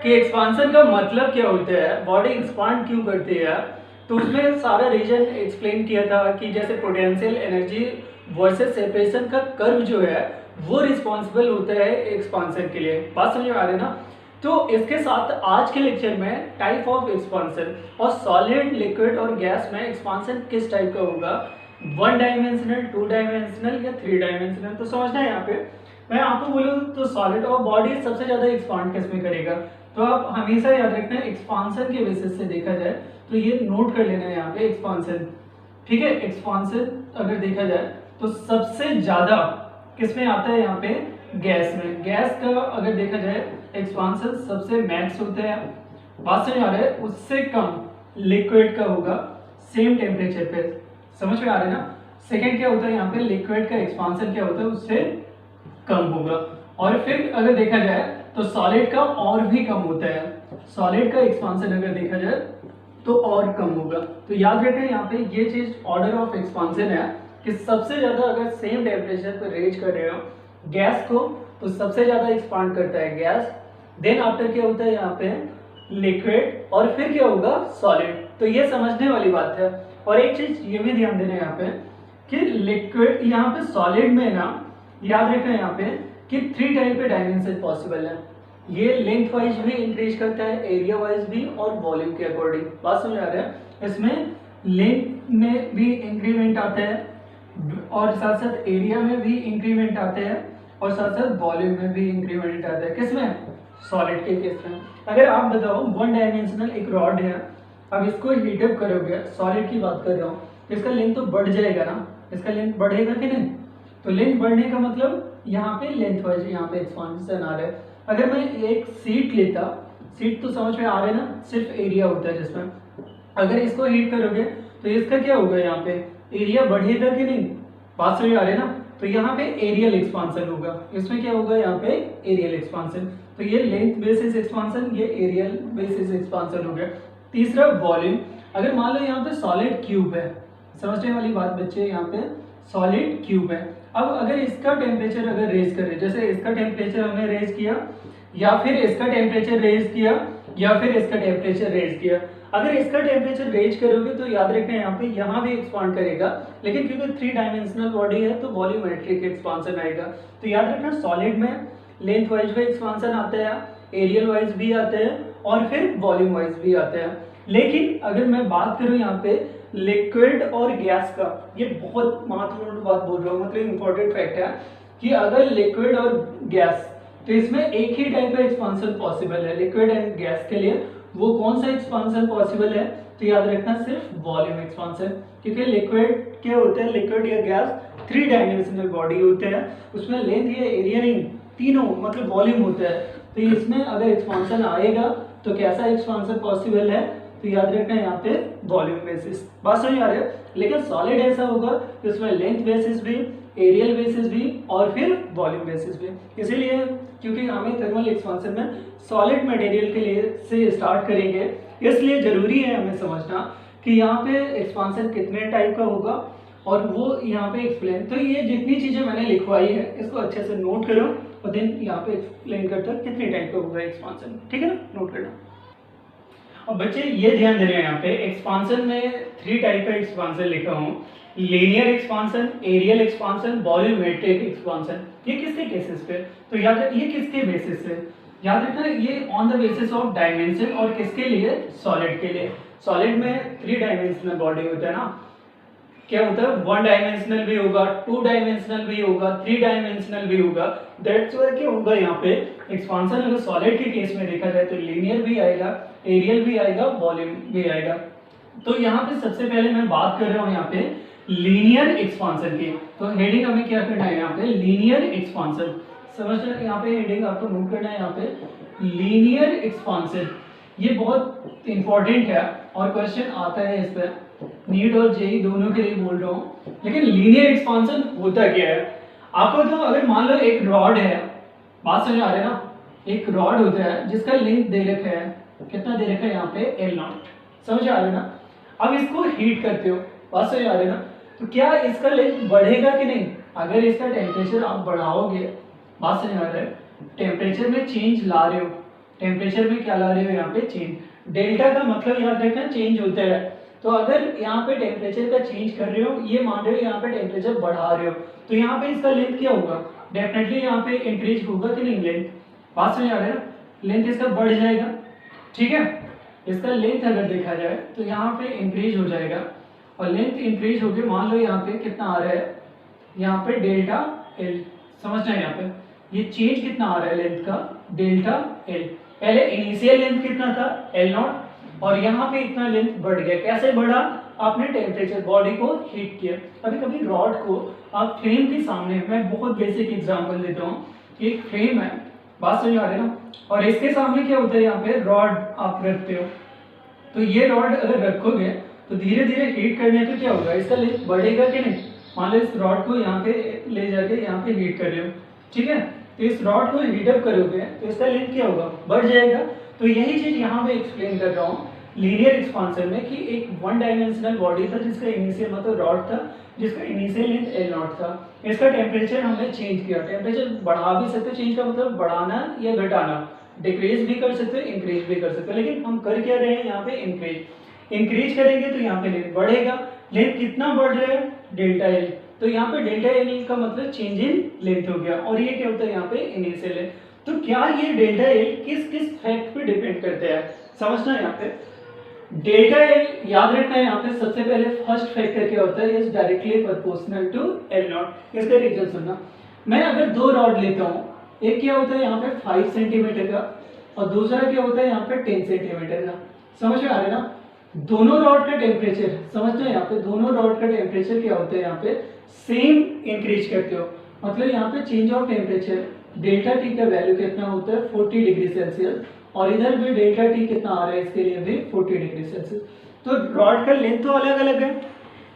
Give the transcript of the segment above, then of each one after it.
कि एक्सपांसन का मतलब क्या होता है, बॉडी एक्सपांड क्यों करती है। तो उसमें सारा रीजन एक्सप्लेन किया था कि जैसे पोटेंशियल एनर्जी वर्सेस सेपरेशन का कर्व जो है वो रिस्पॉन्सिबल होता है एक्सपांसन के लिए। बात समझ में आ रही है ना। तो इसके साथ आज के लेक्चर में टाइप ऑफ एक्सपांसन और सॉलिड, लिक्विड और गैस में एक्सपांसन किस टाइप का होगा, 1 डायमेंशनल, 2 डायमेंशनल या 3 डायमेंशनल। तो समझना है यहाँ पे मैं आपको बोलूँ तो सॉलिड और बॉडी सबसे ज्यादा एक्सपांड किस में करेगा। तो आप हमेशा याद रखना एक्सपांसन के बेसिस से देखा जाए तो ये नोट कर लेना है यहाँ पे एक्सपांसन। ठीक है, एक्सपांसन अगर देखा जाए तो सबसे ज्यादा किस में आता है, यहाँ पे गैस में। गैस का अगर देखा जाए एक्सपांसन सबसे मैक्स होता है। बात समझ आ रहा है। उससे कम लिक्विड का होगा सेम टेम्परेचर पे। समझ में आ रहा है ना। सेकेंड क्या होता है यहाँ पे, लिक्विड का एक्सपांसन क्या होता है उससे कम होगा। और फिर अगर देखा जाए तो सॉलिड का और भी कम होता है। सॉलिड का एक्सपांसन अगर देखा जाए तो और कम होगा। तो याद रखें यहाँ पे ये चीज ऑर्डर ऑफ एक्सपांसन है कि सबसे ज्यादा अगर सेम टेम्परेचर पर रेज कर रहे हो गैस को तो सबसे ज्यादा एक्सपांड करता है गैस। देन आफ्टर क्या होता है यहाँ पे लिक्विड और फिर क्या होगा सॉलिड। तो ये समझने वाली बात है। और एक चीज ये भी ध्यान देना है यहाँ पे कि लिक्विड यहाँ पे सॉलिड में ना याद रखना है यहाँ पे कि 3 टाइप के डायमेंशन पॉसिबल है। ये लेंथ वाइज भी इंक्रीज करता है, एरिया वाइज भी और वॉल्यूम के अकॉर्डिंग। बात समझ आ रहा है। इसमें लेंथ में भी इंक्रीमेंट आता है और साथ साथ एरिया में भी इंक्रीमेंट आते हैं और साथ साथ वॉल्यूम में भी इंक्रीमेंट आता है। किसमें, सॉलिड के केस में। अगर आप बताओ 1 डायमेंशनल एक रॉड है, अब इसको हीटअप करोगे, सॉलिड की बात कर रहा हूँ, इसका लेंथ तो बढ़ जाएगा ना। इसका लेंथ बढ़ेगा कि नहीं। तो लेंथ बढ़ने का मतलब यहाँ पे लेंथ वाइज यहाँ पे एक्सपांशन आ रहा है। अगर मैं एक सीट लेता, सीट तो समझ में आ रहा है ना, सिर्फ एरिया होता है जिसमें। अगर इसको हीट करोगे तो इसका क्या होगा, यहाँ पे एरिया बढ़ेगा कि नहीं। बात समझ आ रही है ना। तो यहाँ पे एरियल एक्सपांशन होगा। इसमें क्या होगा, यहाँ पे एरियल एक्सपांशन। तो ये लेंथ बेसिस एक्सपांशन, ये एरियल बेसिस एक्सपांशन हो गया। तीसरा वॉल्यूम। अगर मान लो यहाँ पे सॉलिड क्यूब है, समझने वाली बात बच्चे, यहाँ पे सॉलिड क्यूब है। अब अगर इसका टेम्परेचर अगर रेज करें, जैसे इसका टेम्परेचर हमने रेज किया या फिर इसका टेम्परेचर रेज किया या फिर इसका टेम्परेचर रेज किया। अगर इसका टेम्परेचर रेज करोगे तो याद रखना यहाँ भी एक्सपांड करेगा, लेकिन क्योंकि 3 डायमेंशनल बॉडी है तो वॉल्यूमेट्रिक एक्सपांशन आएगा। तो याद रखना सॉलिड में लेंथ वाइज भी एक्सपांशन आता है, एरियल वाइज भी आते हैं और फिर वॉल्यूम वाइज भी आते हैं। लेकिन अगर मैं बात करूं यहाँ पे लिक्विड और गैस का, ये बहुत महत्वपूर्ण बात बोल रहा हूँ, मतलब इंपॉर्टेंट फैक्ट है कि अगर लिक्विड और गैस तो इसमें एक ही टाइप का एक्सपांशन पॉसिबल है लिक्विड एंड गैस के लिए। वो कौन सा एक्सपांशन पॉसिबल है, तो याद रखना सिर्फ वॉल्यूम एक्सपांशन। क्योंकि लिक्विड क्या होते हैं, लिक्विड या गैस 3 डायमेंशनल बॉडी होते हैं, उसमें लेंथ या एरिया नहीं, तीनों मतलब वॉल्यूम होता है। तो इसमें अगर एक्सपांशन आएगा तो कैसा एक्सपांशन पॉसिबल है, तो याद रखना यहाँ पे वॉल्यूम बेसिस। बात समझ आ रही है। लेकिन सॉलिड ऐसा होगा कि उसमें लेंथ बेसिस भी, एरियल बेसिस भी और फिर वॉल्यूम बेसिस भी। इसीलिए क्योंकि हमें थर्मल एक्सपांशन में सॉलिड मटेरियल के लिए से स्टार्ट करेंगे, इसलिए जरूरी है हमें समझना कि यहाँ पे एक्सपांशन कितने टाइप का होगा और वो यहाँ पे एक्सप्लेन। तो ये जितनी चीजें मैंने लिखवाई है इसको अच्छे से नोट करो और देन यहाँ पे एक्सप्लेन करता है कितने टाइप का होगा एक्सपांशन। ठीक है ना, नोट करना। और बच्चे ये ध्यान दे रहे हैं यहाँ पे एक्सपांशन में 3 टाइप का एक्सपांशन लिखा हूँ, linear expansion, aerial expansion, volumetric expansion. ये किसके केसेस पे, तो याद रखना ये किसके बेसिस पे, याद रखना ये on the basis of dimension. और किसके लिए, सॉलिड के लिए। सॉलिड में 3 डायमेंशनल बॉडी होता है ना, क्या होता है 1 डायमेंशनल भी होगा, 2 डायमेंशनल भी होगा, 3 डायमेंशनल भी होगा। दैट्स व्हाई क्या होगा यहाँ पे एक्सपांशन अगर सॉलिड के केस में देखा जाए तो लीनियर भी आएगा, एरियल भी आएगा, वॉल्यूम भी आएगा। तो यहाँ पे सबसे पहले मैं बात कर रहा हूँ यहाँ पे लीनियर एक्सपांशन की। तो हेडिंग हमें क्या करना है यहाँ पे, लीनियर एक्सपांशन। समझना, यहाँ पे हेडिंग आपको नोट करना है यहाँ पे लीनियर एक्सपांशन। ये बहुत इंपॉर्टेंट है और क्वेश्चन आता है इस पर, नीट और जेई दोनों के लिए बोल रहा हूँ। लेकिन लीनियर एक्सपांशन होता क्या है आपको तो, अगर मान लो एक रॉड है, बात समझ आ रही है ना, एक रॉड होता है जिसका लेंथ दे रखा है, कितना दे रखा है यहाँ पे L0, समझ आ रही है ना। अब इसको हीट करते हो, बात समझ आ रही है ना, तो क्या इसका लेंथ बढ़ेगा कि नहीं। अगर इसका टेम्परेचर आप बढ़ाओगे, बात समझ आ रहा है, टेम्परेचर में चेंज ला रहे हो टेम्परेचर में क्या ला रहे हो यहाँ पे चेंज। डेल्टा का मतलब याद रखना चेंज होता है। तो अगर यहाँ पे टेम्परेचर का चेंज कर रहे हो, ये मान रहे हो यहाँ पे टेम्परेचर बढ़ा रहे हो, तो यहाँ पे इसका लेंथ क्या होगा, डेफिनेटली यहाँ पे इंक्रीज होगा कि नहीं लेंथ। बात समझ आ रहा है ना, लेंथ इसका बढ़ जाएगा, ठीक है। इसका लेंथ अगर देखा जाए तो यहाँ पे इंक्रीज हो जाएगा, और लेंथ इंक्रीज होगी, मान लो यहाँ पे कितना आ रहा है, यहाँ पे डेल्टा एल, समझना है यहाँ पे ये चेंज कितना आ रहा है लेंथ का, डेल्टा एल। पहले इनिशियल लेंथ कितना था एल नॉट, और यहाँ पे इतना लेंथ बढ़ गया। कैसे बढ़ा, आपने टेम्परेचर बॉडी को हीट किया। कभी कभी रॉड को आप फ्लेम के सामने, मैं बहुत बेसिक एग्जांपल देता हूँ, एक फ्लेम है, बात समझ आ रही है ना, और इसके सामने क्या होता है, यहाँ पे रॉड आप रखते हो, तो ये रॉड अगर रखोगे तो धीरे धीरे हीट करने पे क्या होगा, इसका लेंथ बढ़ेगा कि नहीं। मान लो इस रॉड को यहाँ पे ले जाके यहाँ पे हीट कर रहे हो, ठीक है, तो इस रॉड को हीट अप करोगे तो इसका लेंथ क्या होगा, बढ़ जाएगा। तो यही चीज यहाँ पे एक्सप्लेन कर रहा हूँ लीनियर एक्सपांशन में, कि एक वन डायमेंशनल बॉडी था जिसका इनिशियल मतलब रॉड था, जिसका इनिशियल लेंथ एल नॉट था। इसका टेम्परेचर हमने चेंज किया, टेम्परेचर बढ़ा भी सकते, चेंज का मतलब बढ़ाना या घटाना, डिक्रीज भी कर सकते हैं, इंक्रीज भी कर सकते हैं, लेकिन हम कर क्या रहे हैं यहाँ पे इंक्रीज। इंक्रीज करेंगे तो यहाँ पे लेंथ बढ़ेगा, लेंथ कितना बढ़ रहा है, डेल्टा एल। तो यहाँ पे डेल्टा एल का मतलब चेंज इन लेंथ हो गया, और ये क्या होता है यहाँ पे इनिशियल लेंथ। तो क्या ये डेल्टा एल किस किस फैक्ट पे डिपेंड करते हैं, समझना है यहाँ पे। डेल्टा एल याद रखना है यहाँ पे, सबसे पहले फर्स्ट फैक्टर क्या होता है, is directly proportional to L naught. इसका रीजन सुनना, मैं अगर दो रॉड लेता हूँ, एक क्या होता है यहाँ पे 5 सेंटीमीटर का, और दूसरा क्या होता है यहाँ पे 10 सेंटीमीटर का, समझ में आ रहा है ना। दोनों रॉड का टेम्परेचर समझना है यहाँ पे, दोनों रॉड का टेम्परेचर क्या होता है यहाँ पे सेम इंक्रीज करते हो, मतलब यहाँ पे change of temperature delta T का वैल्यू कितना होता है 40 डिग्री सेल्सियस, और इधर भी डेल्टा टी कितना आ रहा है इसके लिए भी 40 डिग्री सेल्सियस। तो रॉड का लेंथ तो अलग अलग है,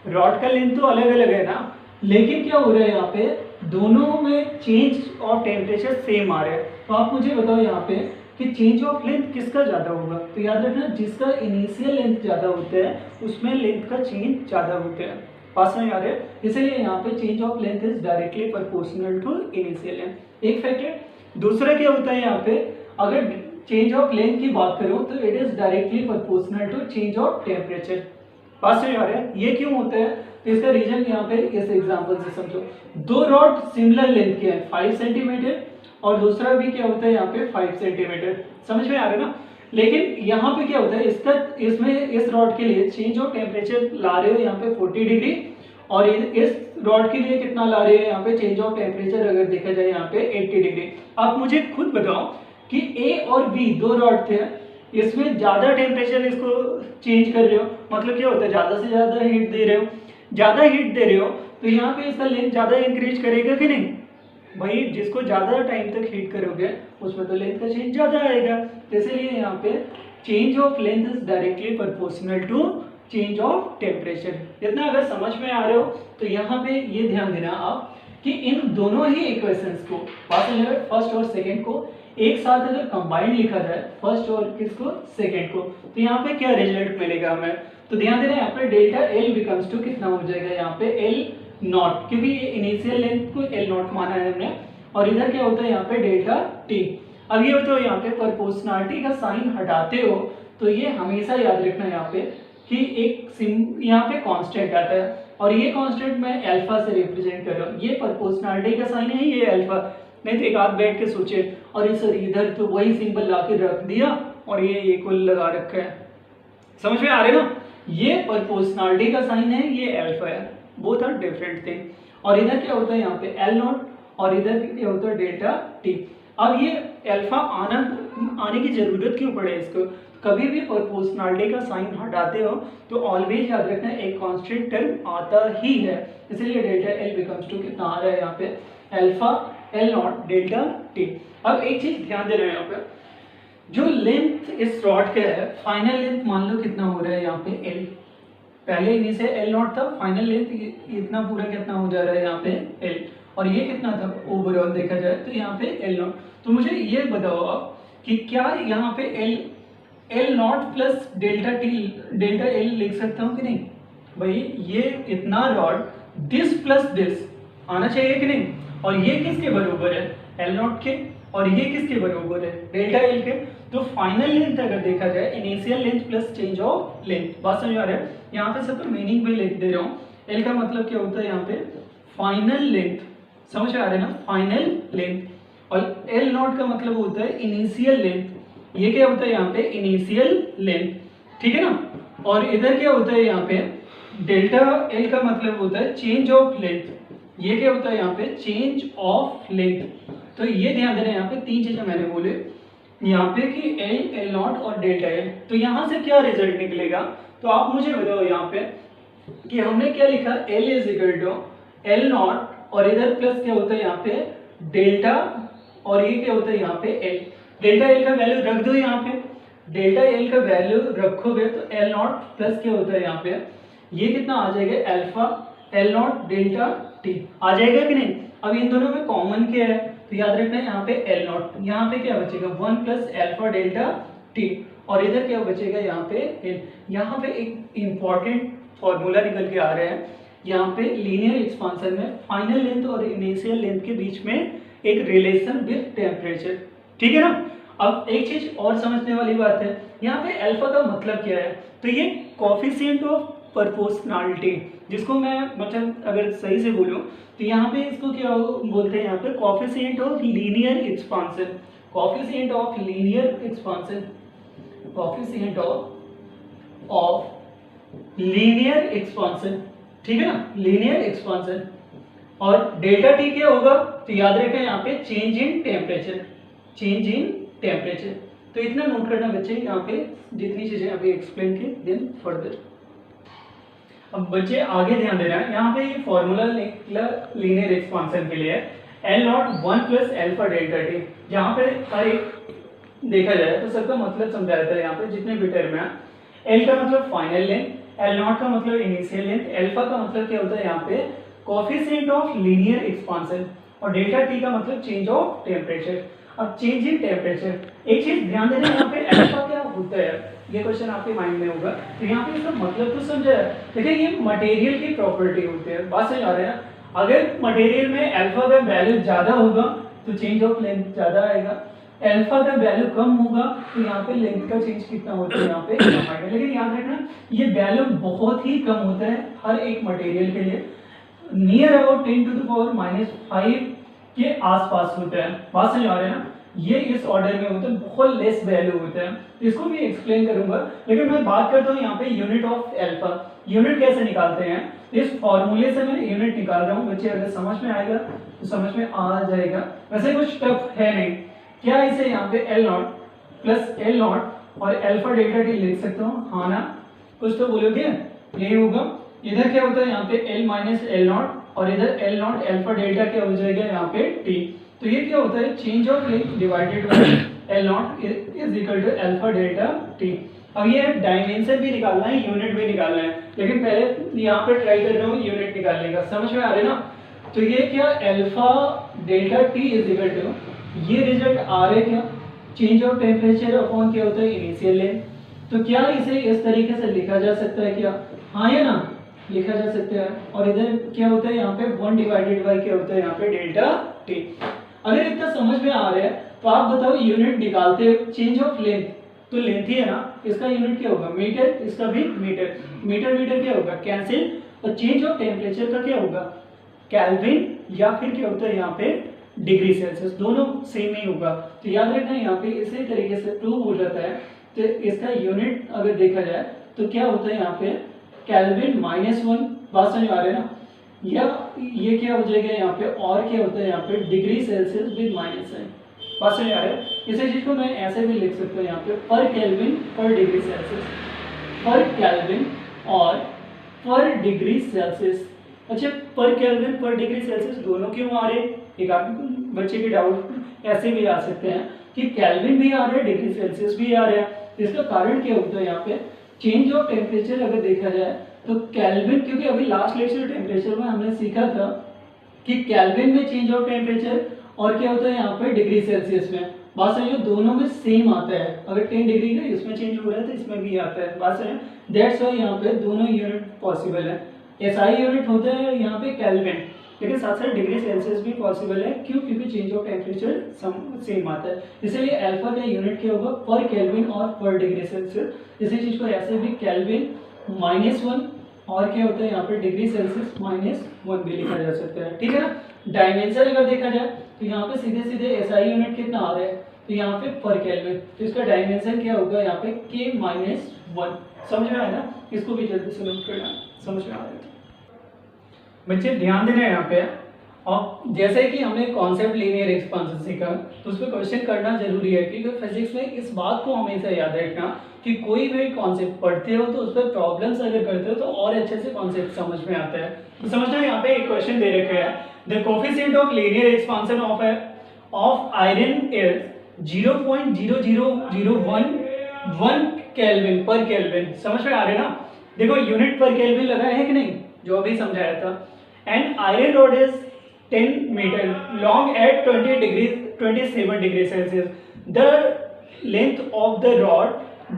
रॉड का लेंथ तो अलग अलग है ना, लेकिन क्या हो रहा है यहाँ पे दोनों में चेंज ऑफ टेम्परेचर सेम आ रहा है। तो आप मुझे बताओ यहाँ पे कि चेंज ऑफ लेंथ किसका ज्यादा होगा, तो याद रखना जिसका इनिशियल लेंथ ज्यादा होता है उसमें लेंथ का चेंज ज्यादा होता है, पास में आ रहे हैं। इसलिए यहाँ पे change of length is directly proportional to initial length, एक फैक्ट है। दूसरा क्या होता है यहाँ पे, अगर चेंज ऑफ लेंथ की बात करूं तो it is directly proportional to change of temperature, पास में आ रहे हैं। ये क्यों होता है, तो इसका रीजन यहाँ पे इस एग्जांपल से समझो, दो रॉड सिमिलर लेंथ के हैं 5 सेंटीमीटर, और दूसरा भी क्या होता है यहाँ पे 5 सेंटीमीटर, समझ में आ रहा है ना। लेकिन यहाँ पे क्या होता है, इसका इसमें इस रॉड के लिए चेंज ऑफ टेम्परेचर ला रहे हो यहाँ पे 40 डिग्री, और इस रॉड के लिए कितना ला रहे हो यहाँ पे चेंज ऑफ टेम्परेचर अगर देखा जाए यहाँ पे 80 डिग्री। आप मुझे खुद बताओ कि ए और बी दो रॉड थे, इसमें ज्यादा टेम्परेचर इसको चेंज कर रहे हो, मतलब क्या होता है ज्यादा से ज्यादा हीट दे रहे हो, ज्यादा हीट दे रहे हो तो यहाँ पे इसका लेंथ ज्यादा इंक्रीज करेगा कि नहीं भाई, जिसको ज्यादा टाइम तक हीट करोगे उसमें तो लेंथ का चेंज ज्यादा आएगा। इसलिए यहाँ पे change of length is directly proportional to change of temperature. इतना अगर समझ में आ रहे हो तो यहाँ पे ये ध्यान देना आप कि इन दोनों ही इक्वेशंस को फर्स्ट और सेकंड को एक साथ अगर कंबाइंड लिखा जाए, फर्स्ट और किसको सेकंड को, तो यहाँ पे क्या रिजल्ट मिलेगा हमें, तो ध्यान देना यहाँ पे डेल्टा एल बिकम्स टू कितना हो जाएगा यहाँ पे एल नॉट, क्योंकि इनिशियल लेंथ को एल नॉट माना है हमने, और इधर क्या होता है यहाँ पे डेल्टा टी। अब ये होता है यहाँ पे प्रोपोर्शनलिटी का साइन हटाते हो तो ये हमेशा याद रखना यहाँ पे कि एक यहाँ पे कांस्टेंट आता है, और ये कांस्टेंट मैं अल्फा से रिप्रेजेंट कर रहा हूँ, ये प्रोपोर्शनलिटी का साइन है, ये अल्फा। नहीं तो एक आध बैठ के सोचे और सर इधर तो वही सिंबल ला के रख दिया और ये इक्वल लगा रखा है, समझ में आ रहे ना। ये प्रोपोर्शनलिटी का साइन है, ये अल्फा है, बोथ आर डिफरेंट थिंग। और इधर क्या होता है यहाँ पे एल नॉट, और इधर क्या होता है डेल्टा टी। अब ये अल्फा आने की जरूरत क्यों पड़े इसको, कभी भी प्रोपोर्शनलिटी का साइन हटाते हो तो ऑलवेज याद रखना एक कांस्टेंट टर्म आता ही है, इसलिए डेल्टा एल बिकम्स टू कितना आ रहा है यहाँ पे alpha L naught delta T. अब एक चीज ध्यान देना है यहाँ पे, जो लेंथ इस रॉड का है फाइनल लेंथ मान लो कितना हो रहा है यहाँ पे एल, पहले इनिशियल एल नॉट था, फाइनल लेंथ इतना पूरा कितना हो जा रहा है यहाँ पे एल, और ये कितना था ओवरऑल देखा जाए तो यहाँ पे एल नॉट। तो मुझे ये बताओ आप कि क्या यहाँ पे L not plus delta T delta L लिख सकता हूँ कि नहीं भाई, ये इतना रॉड दिस प्लस दिस आना चाहिए कि नहीं, और ये किसके बराबर है एल नॉट के, और ये किसके बराबर है डेल्टा एल के। तो फाइनल लेंथ अगर देखा जाए initial length plus change of length, बात समझ आ रहा है। यहाँ पे सबका मीनिंग भी लिख दे रहा हूँ। एल का मतलब क्या होता है यहाँ पे फाइनल लेंथ, समझ आ रहा है ना, फाइनल लेंथ। और एल नॉट का मतलब होता है इनिशियल लेंथ, ये क्या होता है यहाँ पे इनिशियल लेंथ, ठीक है ना। और इधर क्या होता है यहाँ पे डेल्टा एल का मतलब होता है चेंज ऑफ लेंथ, ये क्या होता है यहाँ पे चेंज ऑफ लेंथ। तो ये ध्यान देना, यहाँ पे तीन चीजें मैंने बोले यहाँ पे कि एल, एल नॉट और डेल्टा एल। तो यहाँ से क्या रिजल्ट निकलेगा, तो आप मुझे बताओ यहाँ पे कि हमने क्या लिखा, L is equal to L naught और इधर प्लस क्या होता है यहाँ पे डेल्टा और ये क्या होता है यहाँ पे एल। डेल्टा एल का वैल्यू रख दो यहाँ पे, डेल्टा एल का वैल्यू रखोगे तो एल नॉट प्लस क्या होता है यहाँ पे ये कितना आ जाएगा alpha L naught delta T आ जाएगा कि नहीं। अब इन दोनों में कॉमन क्या है, तो याद रखना है यहाँ पे एल नॉट, यहाँ पे क्या बचेगा 1 प्लस अल्फा डेल्टा टी और इधर क्या बचेगा यहाँ पे एल। यहाँ पे एक इंपॉर्टेंट फॉर्मूला निकल के आ रहा है, यहाँ पे लीनियर एक्सपांशन में फाइनल लेंथ और इनिशियल लेंथ के बीच में एक रिलेशन विद टेम्परेचर, ठीक है ना। अब एक चीज और समझने वाली बात है, यहाँ पे अल्फा का मतलब क्या है, तो ये कोफिशिएंट ऑफ प्रोपोर्शनैलिटी, जिसको मैं मतलब अगर सही से बोलूं तो यहाँ पे इसको क्या बोलते हैं यहाँ पे coefficient of linear expansion, coefficient of linear expansion, coefficient of linear expansion, ठीक है ना, लीनियर एक्सपांशन। और डेल्टा टी क्या होगा, तो याद रखें यहाँ पे change in temperature, change in temperature. तो इतना नोट करना बच्चे, यहाँ पे जितनी चीजें अभी एक्सप्लेन की देन फर्दर। अब बच्चे आगे ध्यान देना है, यहाँ पे ये फॉर्मूला लीनियर एक्सपांशन के लिए L not 1 plus alpha delta T, जहाँ पे हर एक देखा जाए तो सबका मतलब समझाया था यहाँ पे जितने भी टर्म है। एल का मतलब फाइनल लेंथ, एल नॉट का मतलब इनिशियल लेंथ, अल्फा का मतलब क्या होता है यहाँ पे कोफिशिएंट ऑफ लीनियर एक्सपांशन और डेल्टा टी का मतलब चेंज ऑफ टेम्परेचर। अब चेंज इन टेम्परेचर, एक चीज ध्यान देना यहाँ पे अल्फा क्या होता है, ये क्वेश्चन आपके माइंड में होगा, तो यहाँ पे इसका मतलब तो समझा है। देखिए ये मटेरियल की प्रॉपर्टी होती है, बात समझ आ रहा है ना। अगर मटेरियल में अल्फा का वैल्यू ज्यादा होगा तो चेंज ऑफ लेंथ ज्यादा आएगा, अल्फा का वैल्यू कम होगा तो यहाँ पे लेंथ का चेंज कितना होता है यहाँ पे कम आएगा। लेकिन याद रखना ये वैल्यू बहुत ही कम होता है हर एक मटेरियल के लिए, नियर अबाउट 10⁻⁵ के आसपास होता है, बात समझ आ रहा है ना। ये इस ऑर्डर में होता है, बहुत लेस वैल्यू होता है, इसको भी एक्सप्लेन करूंगा। लेकिन मैं बात करता हूँ यहाँ पे यूनिट ऑफ अल्फा, यूनिट कैसे निकालते हैं, इस फॉर्मूले से मैं यूनिट निकाल रहा हूँ। बच्चे अगर समझ में आएगा तो समझ में आ जाएगा, वैसे कुछ टफ है नहीं। क्या इसे यहाँ पे L not plus L naught और अल्फा डेल्टा टी लिख सकता हूँ, हाँ ना, कुछ तो बोलोगे, यही होगा। इधर क्या होता है यहाँ पे एल माइनस एल नॉट और इधर एल नॉट अल्फा डेल्टा क्या हो जाएगा यहाँ पे टी। तो ये क्या होता है change of length divided by L naught is equal to alpha delta T. अब ये डायमेंशन भी निकालना है, यूनिट भी निकालना है, लेकिन पहले यहाँ पे ट्राई कर रहा हूँ यूनिट निकालने का, समझ में आ रहा है ना। तो ये क्या alpha delta T is equal to, ये रिजल्ट आ रहा है क्या चेंज ऑफ टेम्परेचर अपॉन क्या होता है इनिशियल लेंथ। तो क्या इसे इस तरीके से लिखा जा सकता है क्या, हाँ या ना, लिखा जा सकता है। और इधर क्या होता है यहाँ पे 1 डिवाइडेड बाय क्या होता है यहाँ पे डेल्टा टी। अगर इतना समझ में आ रहा है तो आप बताओ यूनिट निकालते हो चेंज ऑफ लेंथ, तो लेंथ ही है ना, इसका यूनिट क्या होगा मीटर, इसका भी मीटर, मीटर मीटर क्या होगा कैंसिल, और चेंज ऑफ टेम्परेचर का क्या होगा केल्विन या फिर क्या होता है यहाँ पे डिग्री सेल्सियस, दोनों सेम ही होगा। तो याद रखना यहाँ पे इसी तरीके से प्रूव हो जाता है। तो इसका यूनिट अगर देखा जाए तो क्या होता है यहाँ पे केल्विन -1, बात समझ आ रहा है ना, या ये क्या हो जाएगा यहाँ पे, और क्या होता है यहाँ पे डिग्री सेल्सियस विद माइनस है, बात समझ आ रहा है। इसी चीज को मैं ऐसे भी लिख सकता हूँ यहाँ पे पर केल्विन पर डिग्री सेल्सियस, पर केल्विन और पर डिग्री सेल्सियस। अच्छा पर केल्विन पर डिग्री सेल्सियस दोनों क्यों आ रहे, एक आपके बच्चे के डाउट ऐसे भी आ सकते हैं कि केल्विन भी आ रहा है डिग्री सेल्सियस भी आ रहा है। इसका कारण क्या होता है यहाँ पे चेंज ऑफ टेम्परेचर अगर देखा जाए तो केल्विन, क्योंकि अभी लास्ट लेक्चर टेम्परेचर में हमने सीखा था कि केल्विन में चेंज ऑफ टेम्परेचर और क्या होता है यहाँ पे डिग्री सेल्सियस में, बात समझो दोनों में सेम आता है। अगर 10 डिग्री का इसमें चेंज हो रहा है तो इसमें भी आता है, बात समझो, दैट्स व्हाई यहाँ पे दोनों यूनिट पॉसिबल है। एसआई यूनिट होता है यहाँ पे केल्विन लेकिन साथ साथ डिग्री सेल्सियस भी पॉसिबल है। क्यों? क्योंकि चेंज ऑफ टेम्परेचर सेम आता है, इसलिए अल्फा का यूनिट क्या होगा? पर केल्विन और पर डिग्री सेल्सियस। इसी चीज को ऐसे भी केल्विन -1 और क्या होता है यहाँ पे डिग्री सेल्सियस -1 भी लिखा जा सकता है, ठीक है ना। डायमेंशन अगर देखा जाए तो यहाँ पे सीधे सीधे एसआई यूनिट कितना आ रहा है, तो यहाँ पे पर केल्विन, तो इसका डायमेंशन क्या होगा यहाँ पे K-1। समझ में आया ना? इसको भी जल्दी से नोट करना, समझ में आ रहा है बच्चे, ध्यान देना है यहाँ पे। और जैसे कि हमने कॉन्सेप्ट लीनियर एक्सपेंशन सीखा, तो उसमें क्वेश्चन करना जरूरी है, क्योंकि फिजिक्स में इस बात को हमेशा याद रखना कि कोई भी कॉन्सेप्ट पढ़ते हो तो उस पर प्रॉब्लम्स अगर करते हो तो और अच्छे से कॉन्सेप्ट समझ में आता है। तो समझना, यहाँ पे एक क्वेश्चन दे रखा है, the coefficient of linear expansion of iron is 0.00011 kelvin पर केल्विन। समझ में आ रहा है ना? देखो यूनिट पर केल्विन लगा है कि नहीं, जो अभी समझाया था। And iron rod is 10 metre long at 27 degree Celsius. The length of the rod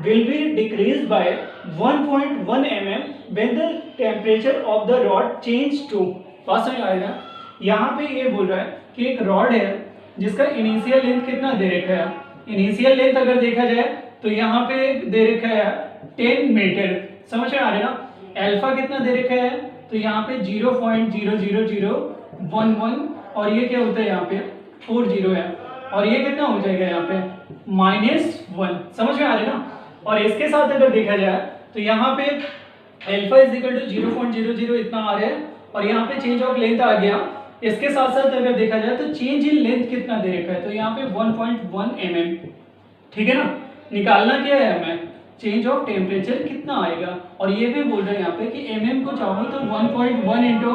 will be decreased by 1.1 mm when the temperature of the rod change to। बात समझ आएगा? यहाँ पे ये बोल रहा है कि एक रॉड है जिसका इनिशियल लेंथ कितना दे रखा है। इनिशियल लेंथ अगर देखा जाए तो यहाँ पे दे रखा है 10 मीटर। समझ में आ रहा है ना? अल्फा कितना दे रखा है, तो यहाँ पे 0.00011 और ये क्या होता है यहाँ पे 40 है, और ये कितना हो जाएगा यहाँ पे -1। समझ में आ रहा है ना? और इसके साथ अगर देखा जाए तो यहाँ पे अल्फा इज इक्वल टू 0.00 इतना आ रहा है, और यहाँ पे चेंज ऑफ लेंथ आ गया। इसके साथ साथ अगर देखा जाए तो चेंज इन लेंथ कितना दे रखा है, तो यहाँ पे 1.1 mm, ठीक है ना। निकालना क्या है हमें? चेंज ऑफ टेम्परेचर कितना आएगा, और ये भी बोल रहे हैं यहाँ पे कि mm को चाहो तो 1.1 into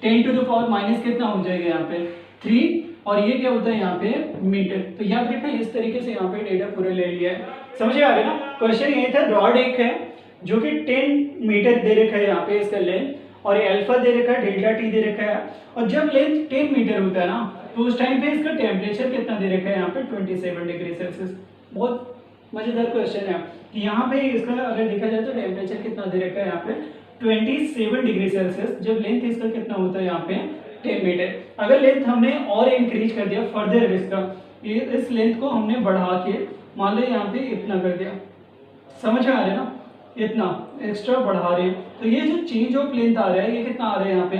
10 to the power minus कितना हो जाएगा यहाँ पे 3, और ये क्या होता है यहाँ पे मीटर। तो याद रखना, इस तरीके से यहाँ पे डेटा पूरा ले लिया है। समझ आ रहा है ना? क्वेश्चन ये था, रॉड एक है जो कि 10 मीटर दे रखा है यहाँ पे इसका लेंथ, और अल्फा दे रखा है, डेल्टा टी दे रखा है, और जब लेंथ 10 मीटर होता है ना तो उस टाइम पे इसका टेम्परेचर कितना दे रखा है यहाँ पे 27 डिग्री सेल्सियस। बहुत मजेदार क्वेश्चन है कि यहाँ पे इसका अगर देखा जाए तो टेम्परेचर कितना दे रखा है यहाँ पे 27 डिग्री सेल्सियस, जब लेंथ इसका कितना होता है यहाँ पे 10 मीटर। अगर लेंथ हमने और इंक्रीज कर दिया फर्दर, इसका इस लेंथ को हमने बढ़ा के मान लो यहाँ पे इतना कर दिया, समझ में आ रहा है ना? इतना एक्स्ट्रा बढ़ा रहे हैं, तो ये जो चेंज ऑफ लेंथ आ रहा है ये कितना आ रहा है यहाँ पे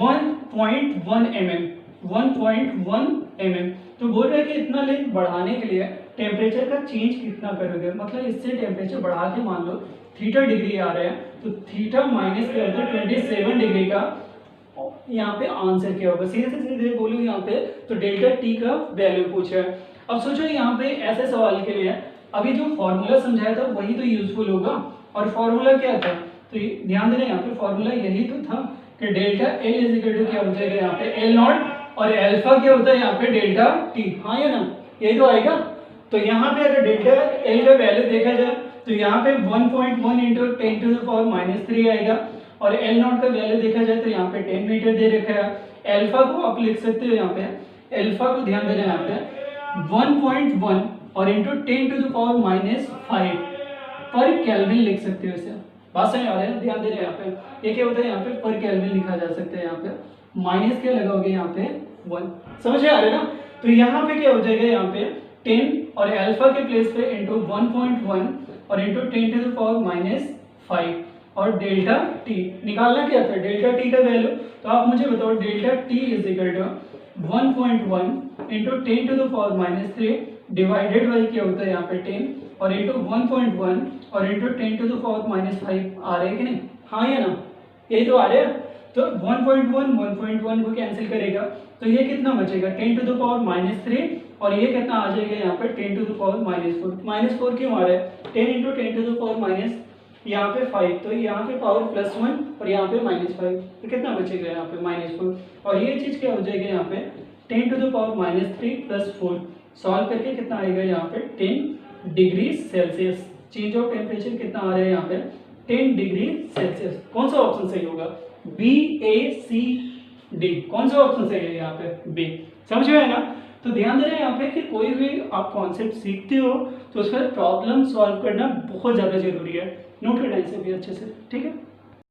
1.1 mm। 1.1 mm तो बोल रहे हैं कि इतना लेंथ बढ़ाने के लिए टेम्परेचर का चेंज कितना करोगे, मतलब इससे टेम्परेचर बढ़ा के मान लो थीटा डिग्री आ रहा है, तो थीटा माइनस क्या होता है 27 डिग्री का, यहाँ पे आंसर क्या होगा? सीधे से सीधे बोलूँ यहाँ पे तो डेल्टा टी का वैल्यू पूछा है। अब सोचो यहाँ पे ऐसे सवाल के लिए अभी जो फॉर्मूला समझाया था वही तो यूजफुल होगा, और फॉर्मूला क्या था? तो ध्यान देना, यहाँ पे फॉर्मूला यही तो था कि delta L is equal to क्या हो जाएगा यहाँ पे एल नॉट, और अल्फा क्या होता है यहाँ पे डेल्टा टी। हाँ या ना? यही तो आएगा। तो यहाँ पे अगर डेल्टा एल का वैल्यू देखा जाए तो यहाँ पे 1.1 इंटू 10 टू द पावर -3 आएगा, और एल नॉट का वैल्यू देखा जाए तो यहाँ पे 10 मीटर दे रखा है। अल्फा को आप लिख सकते हो यहाँ पे, अल्फा को ध्यान देना यहाँ पे 1.1 और इंटू 10 टू द पावर -5 पर केल्विन लिख सकते हो इसे। बात समझ आ रहा है? ध्यान देना यहाँ पे, ये क्या होता है यहाँ पे पर केल्विन लिखा जा सकता है, यहाँ पे माइनस क्या लगाओगे यहाँ पे 1। समझ आ रहा है ना? तो यहाँ पे क्या हो जाएगा यहाँ पे 10 और अल्फा के प्लेस पे इंटू 1.1 और इंटू 10 टू द पावर -5 और डेल्टा टी निकालना क्या था? डेल्टा टी का वैल्यू। तो आप मुझे बताओ delta T is equal to 1.1 into 10 to the power -3 divided by क्या होता है यहाँ पे 10 और इंटू 1.1 और इंटू 10 टू द पावर -5 आ रहे हैं कि नहीं? हाँ या ना? यही तो आ रहे हैं। तो 1.1 को कैंसिल करेगा तो ये कितना बचेगा 10 टू द पावर -3 और ये कितना आ जाएगा यहाँ पे 10 टू द पावर -4 क्यों आ रहा है? 10 इंटू 10 टू द पावर यहाँ पे 5, तो यहाँ पे पावर +1 और यहाँ पे -5, तो कितना बचेगा यहाँ पे -4 और ये चीज क्या हो जाएगा यहाँ पे 10 टू द पावर -3 + 4 सॉल्व करके कितना आएगा यहाँ पे 10 degree Celsius. Change of temperature कितना आ रहा है यहाँ पे 10 डिग्री सेल्सियस। कौन सा ऑप्शन सही होगा? BACD। कौन सा ऑप्शन सही है यहाँ पे? बी। समझ में आया ना? तो ध्यान देना यहाँ पे कि कोई भी आप कॉन्सेप्ट सीखते हो तो उसका प्रॉब्लम सॉल्व करना बहुत ज़्यादा जरूरी है। नोट करना इसे भी अच्छे से, ठीक है।